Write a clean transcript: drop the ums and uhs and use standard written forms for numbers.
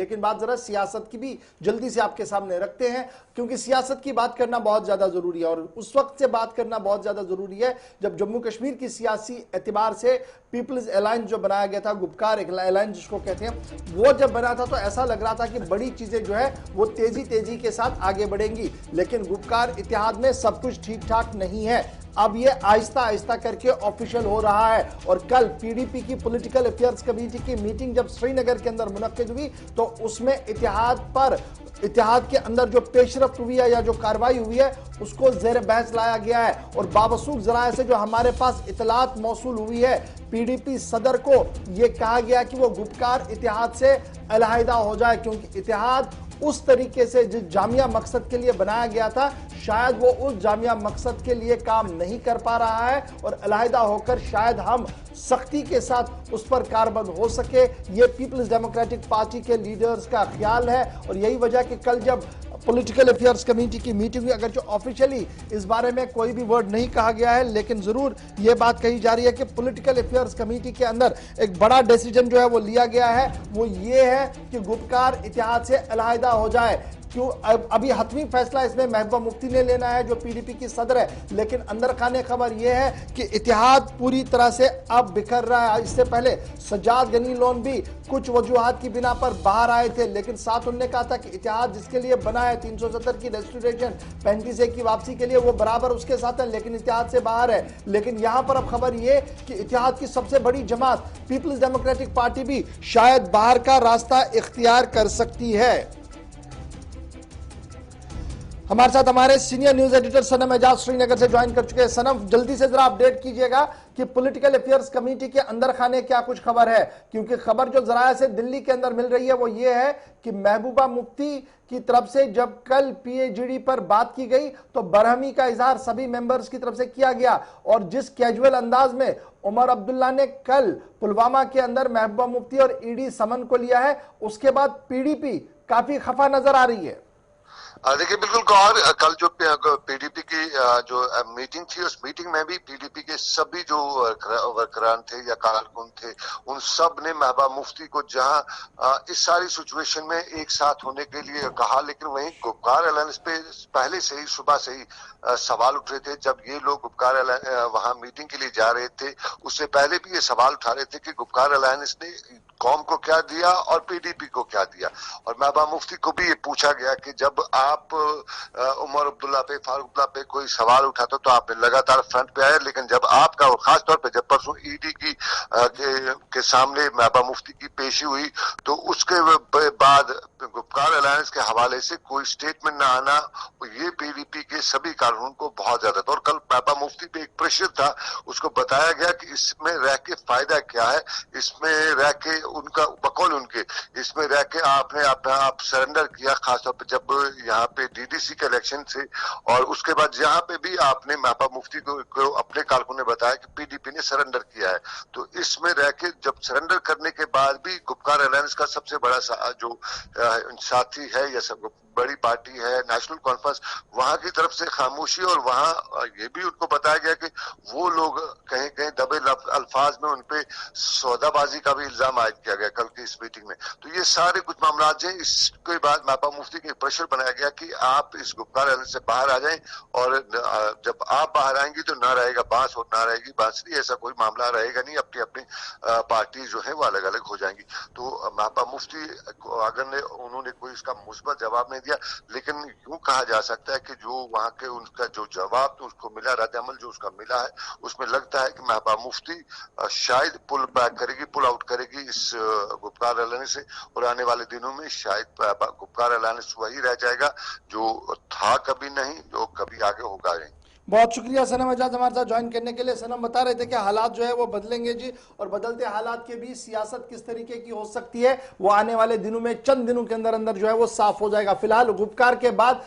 لیکن بات ذرا سیاست کی بھی جلدی سے آپ کے سامنے رکھتے ہیں کیونکہ سیاست کی بات کرنا بہت زیادہ ضروری ہے، اور اس وقت سے بات کرنا بہت زیادہ ضروری ہے جب جموں کشمیر کی سیاسی اعتبار سے پیپلز الائنس جو بنایا گیا تھا، گپکار الائنس جس کو کہتے ہیں، وہ جب بنا تھا تو ایسا لگ رہا تھا کہ بڑی چیزیں جو ہے وہ تیزی کے ساتھ آگے بڑھیں گی، لیکن گپکار اتحاد میں سب کچھ ٹھیک ٹھاک نہیں ہے۔ اب یہ آہستہ آہستہ کر کے آفیشل ہو رہا ہے، اور کل پی ڈی پی کی پولیٹیکل افیئرز کمیٹی کی میٹنگ جب سری نگر کے اندر منعقد ہوئی تو اس میں اتحاد کے اندر جو پیش رفت ہوئی ہے یا جو کارروائی ہوئی ہے اس کو زیر بحث لایا گیا ہے، اور بابسوخ ذرائع سے جو ہمارے پاس اطلاعات موصول ہوئی ہے، پی ڈی پی صدر کو یہ کہا گیا کہ وہ گپکار اتحاد سے علیحدہ ہو جائے، کیونکہ اتحاد اس طریقے سے جس جامعہ مقصد کے لیے بنایا گیا تھا شاید وہ اس جامعہ مقصد کے لیے کام نہیں کر پا رہا ہے، اور علیحدہ ہو کر شاید ہم سختی کے ساتھ اس پر کاربند ہو سکے۔ یہ پیپلز ڈیموکریٹک پارٹی کے لیڈرز کا خیال ہے، اور یہی وجہ کہ کل جب پولیٹیکل افیئرز کمیٹی کی میٹنگ ہوئی، اگرچہ آفیشلی اس بارے میں کوئی بھی ورڈ نہیں کہا گیا ہے لیکن ضرور یہ بات کہی جا رہی ہے کہ پولیٹیکل افیئرز کمیٹی کے اندر ایک بڑا ڈیسیجن جو ہے وہ لیا گیا ہے، وہ یہ ہے کہ گپکار اتحاد سے علیحدہ ہو جائے۔ کیوں ابھی حتمی فیصلہ اس میں محبوبہ مفتی نے لینا ہے جو پی ڈی پی کی صدر ہے، لیکن اندر خانے خبر یہ ہے کہ اتحاد پوری طرح سے اب بکھر رہا ہے۔ اس سے پہلے سجاد غنی لون بھی کچھ وجوہات کی بنا پر باہر آئے تھے، لیکن ساتھ انہوں نے کہا تھا کہ اتحاد جس کے لیے بنا ہے 370 کی ریسٹوریشن 35 کی واپسی کے لیے وہ برابر اس کے ساتھ ہے، لیکن اتحاد سے باہر ہے۔ لیکن یہاں پر اب خبر یہ کہ اتحاد کی سب سے بڑی جماعت پیپلز ڈیموکریٹک پارٹی بھی شاید باہر کا راستہ اختیار کر سکتی ہے۔ ہمارے ساتھ ہمارے سینئر نیوز ایڈیٹر سنم اعجاز سری نگر سے جوائن کر چکے ہیں۔ سنم، جلدی سے ذرا اپڈیٹ کیجئے گا کہ پولیٹیکل افیئرز کمیٹی کے اندر خانے کیا کچھ خبر ہے، کیونکہ خبر جو ذرائع سے دلی کے اندر مل رہی ہے وہ یہ ہے کہ محبوبہ مفتی کی طرف سے جب کل پی اے جی ڈی پر بات کی گئی تو برہمی کا اظہار سبھی ممبرز کی طرف سے کیا گیا، اور جس کیجول انداز میں عمر عبداللہ نے کل پلوامہ کے اندر محبوبہ مفتی اور ای ڈی سمن کو لیا ہے، اس کے بعد پی ڈی پی کافی خفا نظر آ رہی ہے۔ دیکھیں بالکل گوہر، کل جو پی ڈی پی کی جو میٹنگ تھی اس میٹنگ میں بھی پی ڈی پی کے سبھی جو ورکران تھے یا کارکن تھے ان سب نے محبوبہ مفتی کو جہاں اس ساری سچویشن میں ایک ساتھ ہونے کے لیے کہا، لیکن وہیں گپکار الائنس پہ پہلے سے ہی صبح سے ہی سوال اٹھ رہے تھے۔ جب یہ لوگ گپکار وہاں میٹنگ کے لیے جا رہے تھے اس سے پہلے بھی یہ سوال اٹھا رہے تھے کہ گپکار الائنس نے قوم کو کیا دیا اور پی ڈی پی کو کیا دیا، اور محبوبہ مفتی کو بھی یہ پوچھا گیا کہ جب آپ عمر عبداللہ پہ فاروق عبداللہ پہ کوئی سوال اٹھاتا تو آپ نے لگاتار فرنٹ پہ آئے، لیکن جب آپ کا اور خاص طور پہ جب پرسوں ای ڈی کے سامنے محبوبہ مفتی کی پیشی ہوئی تو اس کے بعد گپکار الائنس کے حوالے سے کوئی سٹیٹمنٹ نہ آنا یہ پی ڈی پی کے سبھی کارکنوں کو بہت زیادہ تھا، اور کل محبوبہ مفتی پہ ایک پریشر تھا، اس کو بتایا گیا کہ اس میں رہ کے فائدہ کیا ہے، اس میں رہ کے ان کا بقول ان کے اس میں رہ کے آپ نے آپ سرنڈر کیا، خاص طور پہ جب یہاں پہ ڈی ڈی سی کے الیکشن سے، اور اس کے بعد یہاں پہ بھی آپ نے محبوبہ مفتی کو اپنے کارکنوں نے بتایا کہ پی ڈی پی نے سرنڈر کیا ہے، تو اس میں رہ کے جب سرنڈر کرنے کے بعد بھی گپکار الائنس کا سب سے بڑا جو ساتھی ہے یا سب بڑی پارٹی ہے نیشنل کانفرنس، وہاں کی طرف سے خاموشی، اور وہاں یہ بھی ان کو بتایا گیا کہ وہ لوگ کہیں کہیں دبے الفاظ میں ان پہ سودا بازی کا بھی الزام عائد کیا گیا کل کی اس میٹنگ میں۔ تو یہ سارے کچھ معاملات ہیں، اس کے بعد محبوبہ مفتی کے پریشر بنایا گیا کہ آپ اس گپکار الائنس سے باہر آ جائیں، اور جب آپ باہر آئیں گی تو نہ رہے گا بانس اور نہ رہے گی بانسری، ایسا کوئی معاملہ رہے گا نہیں، اپنی اپنی پارٹی جو ہے وہ الگ الگ ہو جائیں گی۔ تو محبوبہ مفتی اگر انہوں نے کوئی اس کا مثبت جواب نہیں دیا، لیکن یوں کہا جا سکتا ہے کہ جو وہاں کے ان کا جو جواب تو اس کو ملا، رد عمل جو اس کا ملا ہے اس میں لگتا ہے کہ محبوبہ مفتی شاید پل بیک کرے گی، پل آؤٹ کرے گی اس گپکار الائنس سے، اور آنے والے دنوں میں شاید گپکار الائنس وہی رہ جائے گا جو تھا کبھی نہیں، جو کبھی آگے ہوگا نہیں۔ بہت شکریہ سنم اعجاز ہمارے ساتھ جوائن کرنے کے لیے۔ سنم بتا رہے تھے کہ حالات جو ہے وہ بدلیں گے جی، اور بدلتے حالات کے بھی سیاست کس طریقے کی ہو سکتی ہے وہ آنے والے دنوں میں چند دنوں کے اندر جو ہے وہ صاف ہو جائے گا۔ فی الحال گپکار کے بعد